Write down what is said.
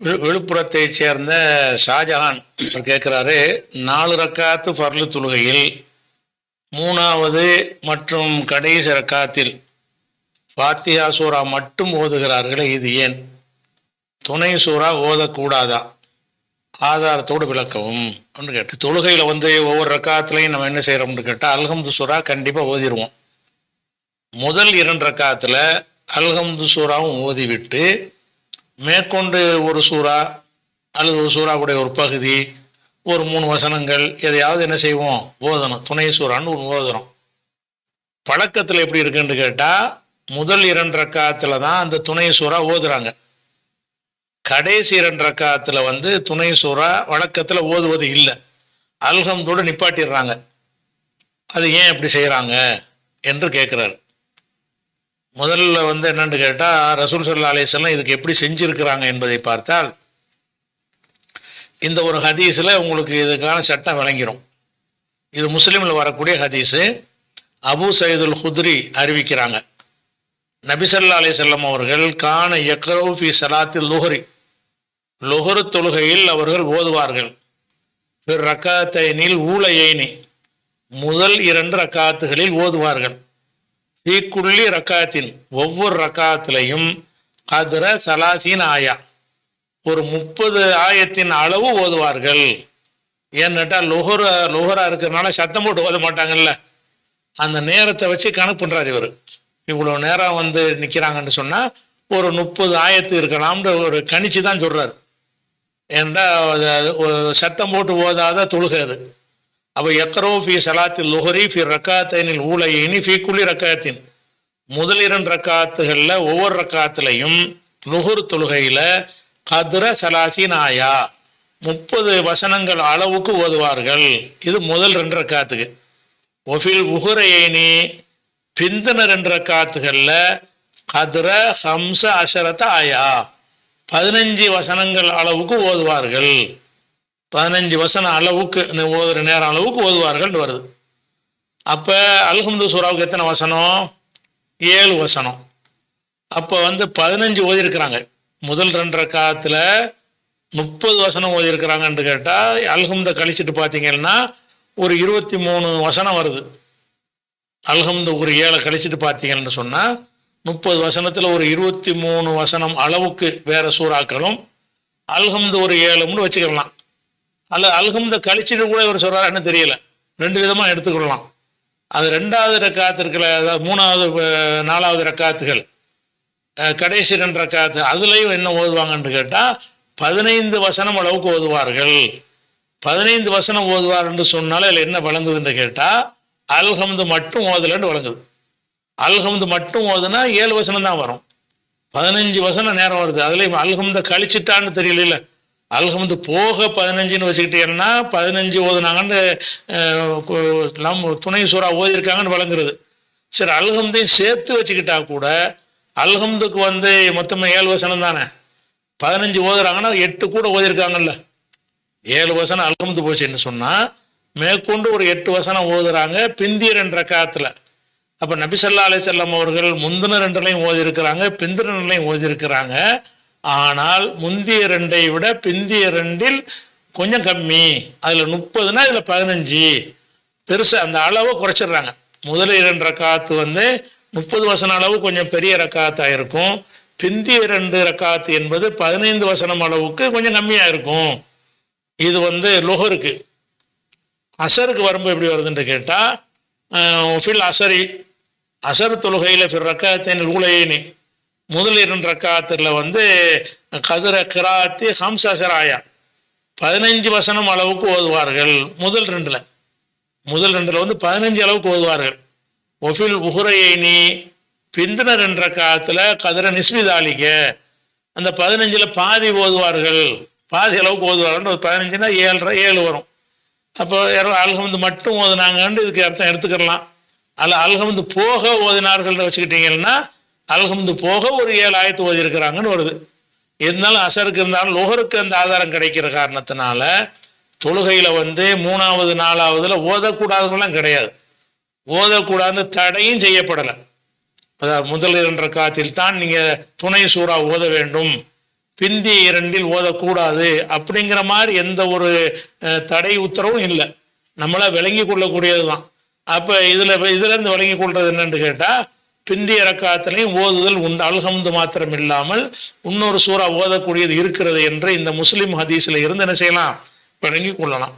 விழுப்புரத்தைச் சேர்ந்த ஷாஜஹான் கேட்குறாரு, 4 ரக்காத்து ஃபர்லு தொழுகையில் 3வது மற்றும் கடைசி ரக்காத்தில் ஃபாத்திஹா சூரா மட்டும் ஓதுகிறார்களே, இது ஏன்? துணை சூறா ஓதக்கூடாதா? ஆதாரத்தோடு விளக்கவும் அப்படின்னு கேட்டு, தொழுகையில் ஒவ்வொரு ரக்காத்துலையும் நம்ம என்ன செய்கிறோம்னு கேட்டால் அல்ஹம்து சூரா கண்டிப்பாக ஓதிடுவோம். முதல் 2 ரக்காத்தில் அல்ஹம்து சூறாவும் ஓதிவிட்டு மேற்கொண்டு ஒரு சூறா அல்லது ஒரு சூறாவுடைய ஒரு பகுதி, ஒரு 3 வசனங்கள் எதையாவது என்ன செய்வோம், ஓதணும். துணை சூறான்னு ஒன்று ஓதுறோம். பழக்கத்தில் எப்படி இருக்குன்னு கேட்டால் முதல் 2 ரக்காத்தில் தான் அந்த துணை சூறா ஓதுறாங்க. கடைசி 2 ரக்காத்தில் துணை சூறா வழக்கத்தில் ஓதுவது இல்லை, அல்ஹம்தோடு நிப்பாட்டிடுறாங்க. அது ஏன் அப்படி செய்கிறாங்க என்று கேட்குறாரு. முதல்ல என்னன்னு கேட்டால் ரசூல் ஸல்லல்லாஹு அலைஹி வஸல்லம் இதுக்கு எப்படி செஞ்சுருக்கிறாங்க என்பதை பார்த்தால் இந்த ஒரு ஹதீஸில் உங்களுக்கு இதுக்கான சட்டம் விளங்கிடும். இது முஸ்லீமில் வரக்கூடிய ஹதீஸு. அபூ சயீதுல் குத்ரி அறிவிக்கிறாங்க, நபி ஸல்லல்லாஹு அலைஹி வஸல்லம் அவர்கள் கான யக்ரவு ஃபி ஸலாத்தில் லுஹ்ரி, லுஹ்ர் தொழுகையில் அவர்கள் ஓதுவார்கள். ஃபிர் ரக்காத்தைனில் ஊலையைனி, முதல் 2 ரக்காத்துகளில் ஓதுவார்கள். ஃபீக்குள்ளி ரக்காத்தின், ஒவ்வொரு ரக்காத்திலையும் கத்ர சலாசீன் ஆயா, ஒரு 30 ஆயத்தின் அளவு ஓதுவார்கள். ஏன்னுட்டா லுஹரா இருக்கிறதுனால சத்தம் போட்டு ஓத மாட்டாங்கல்ல, அந்த நேரத்தை வச்சு கணக்கு பண்ணுறாரு இவர். இவ்வளோ நேரம் நிற்கிறாங்கன்னு சொன்னால் ஒரு 30 ஆயத்து இருக்கலாம்னு ஒரு கணிச்சு தான் சொல்கிறார். ஏன்டா சத்தம் போட்டு ஓதாத தொழுகை அது. அப்போ யக்ரோ ஃபி சலாத்தில் லுஹரி ஃபி ரக்காத்தைனில் ஊலையினி ஃபி குள்ளி ரக்காத்தின், முதல் 2 ரக்காத்துகளில் ஒவ்வொரு ரக்காத்துலையும் லுஹர் தொழுகையில் கத்ர சலாசீன் ஆயா, 30 வசனங்கள் அளவுக்கு ஓதுவார்கள். இது முதல் 2 ரக்காத்துக்கு. ஒஃபில் உஹுரையினி, பிந்தின 2 ரக்காத்துகளில் கத்ர ஹம்ச அஷரத்த ஆயா, 15 வசனங்கள் அளவுக்கு ஓதுவார்கள். 15 வசனம் அளவுக்கு ஓதுற நேரம் அளவுக்கு ஓதுவார்கள் வருது. அப்போ அல்ஹம்து சூராவுக்கு எத்தனை வசனம்? 7 வசனம். அப்போ 15 ஓதிருக்கிறாங்க. முதல் 2 ரக்காத்தில் 30 வசனம் ஓதிருக்கிறாங்கன்னு கேட்டால் அல்ஹம்தை கழிச்சிட்டு பார்த்தீங்கன்னா ஒரு 23 வசனம் வருது. அல்ஹம்து ஒரு 7 கழிச்சிட்டு பார்த்தீங்கன்னு சொன்னால் 30 வசனத்தில் ஒரு 23 வசனம் அளவுக்கு வேறு சூறாக்களும் அல்ஹம்து ஒரு 7ன்னு வச்சுக்கலாம். அல்ல அல்ஹம்தை கழிச்சிட்டு கூட ஒரு சொல்கிறாருன்னு தெரியல, 2 விதமாக எடுத்துக்கொள்ளலாம். அது 2வது ரக்காத்திற்குள்ள, அதாவது 3வது 4வது ரக்காத்துகள், கடைசி 2 ரக்காத்து, அதுலேயும் என்ன ஓதுவாங்கன்னு கேட்டால் 15 வசனம் அளவுக்கு ஓதுவார்கள். 15 வசனம் ஓதுவார் என்று சொன்னாலும் அதில் என்ன வழங்குதுன்னு கேட்டால் அல்ஹம்து மட்டும் ஓதலைன்னு வழங்குது. அல்ஹம்து மட்டும் ஓதுனா 7 வசனம் தான் வரும், 15 வசனம் நேரம் வருது. அதுலேயும் அல்ஹம்தை கழிச்சிட்டான்னு தெரியல, அல்ஹம்து போக 15ன்னு வச்சுக்கிட்டீங்கன்னா 15 ஓதுனாங்கன்னு துணை சூறா ஓதிருக்காங்கன்னு வழங்குறது. சரி, அல்ஹம்தையும் சேர்த்து வச்சுக்கிட்டா கூட அல்ஹம்துக்கு மொத்தமாக 7 வசனம் தானே, 15 ஓதுறாங்கன்னா 8 கூட ஓதிருக்காங்கல்ல, 7 வசனம் அல்ஹம்து போச்சுன்னு சொன்னால் மேற்கொண்டு ஒரு 8 வசனம் ஓதுறாங்க பிந்திய 2 ரக்காத்தில். அப்போ நபி ஸல்லல்லாஹு அலைஹி வஸல்லம் அவர்கள் முந்தின 2லையும் ஓதிருக்கிறாங்க, பிந்தின 2லையும் ஓதிருக்கிறாங்க. ஆனால் முந்திய 2ஐ விட பிந்திய 2இல் கொஞ்சம் கம்மி. அதில் 30னா இதில் 15 பெருசு, அந்த அளவை குறைச்சிடுறாங்க. முதல் 2 ரக்காத்து 30 வசனம் அளவு கொஞ்சம் பெரிய ரக்காத்தாக இருக்கும். பிந்திய 2 ரக்காத்து என்பது 15 வசனம் அளவுக்கு கொஞ்சம் கம்மியாக இருக்கும். இது லுஹருக்கு. அசருக்கு வரும்போது எப்படி வருதுன்னு கேட்டால் ஃபில் அசரி, அசர் தொழுகையில் ஃபில் ரக்காத்தின் ஊலையினி, முதல் 2 ரக்காத்தில் கதிர கிராத்தி ஹம்ஸ் அஷராயா, 15 வசனம் அளவுக்கு ஓதுவார்கள். முதல் 2ல் 15 அளவுக்கு ஓதுவார்கள். ஒஃபில் உஹுரையினி, பிந்தின 2 ரக்காத்தில் கதிர நிஸ்மிதாலிக்க, அந்த 15ல் பாதி ஓதுவார்கள், பாதி அளவுக்கு ஓதுவார்கள். ஒரு 15னா 7 வரும். அப்போ அல்ஹம்து மட்டும் ஓதுனாங்கன்னு இதுக்கு அர்த்தம் எடுத்துக்கலாம். அல்ல அல்ஹம்து போக ஓதினார்கள் வச்சுக்கிட்டீங்கன்னா அல்ஹம்து போக ஒரு 7 ஆயத்து ஓதிருக்கிறாங்கன்னு வருது. இருந்தாலும் அசருக்கு இருந்தாலும் லுஹருக்கு அந்த ஆதாரம் கிடைக்கிற காரணத்தினால தொழுகையில் 3வது 4வதுல ஓதக்கூடாதுலாம் கிடையாது, ஓதக்கூடாதுன்னு தடையும் செய்யப்படலை. அதாவது முதல் 2 ரக்காத்தில் தான் நீங்கள் துணை சூறா ஓத வேண்டும் பிந்திய இரண்டில் ஓதக்கூடாது அப்படிங்கிற மாதிரி எந்த ஒரு தடை உத்தரவும் இல்லை, நம்மளா விளங்கி கொள்ளக்கூடியது தான். அப்போ இதுலேருந்து விளங்கி கொள்வது என்னன்னு கேட்டால், பிந்திய ரக்காத்திலையும் ஓதுதல் உண்டு, அல்ஹம்து மாத்திரம் இல்லாமல் இன்னொரு சூறா ஓதக்கூடியது இருக்கிறது என்று இந்த முஸ்லிம் ஹதீஸில் இருந்து என்ன செய்யலாம், விளங்கி கொள்ளலாம்.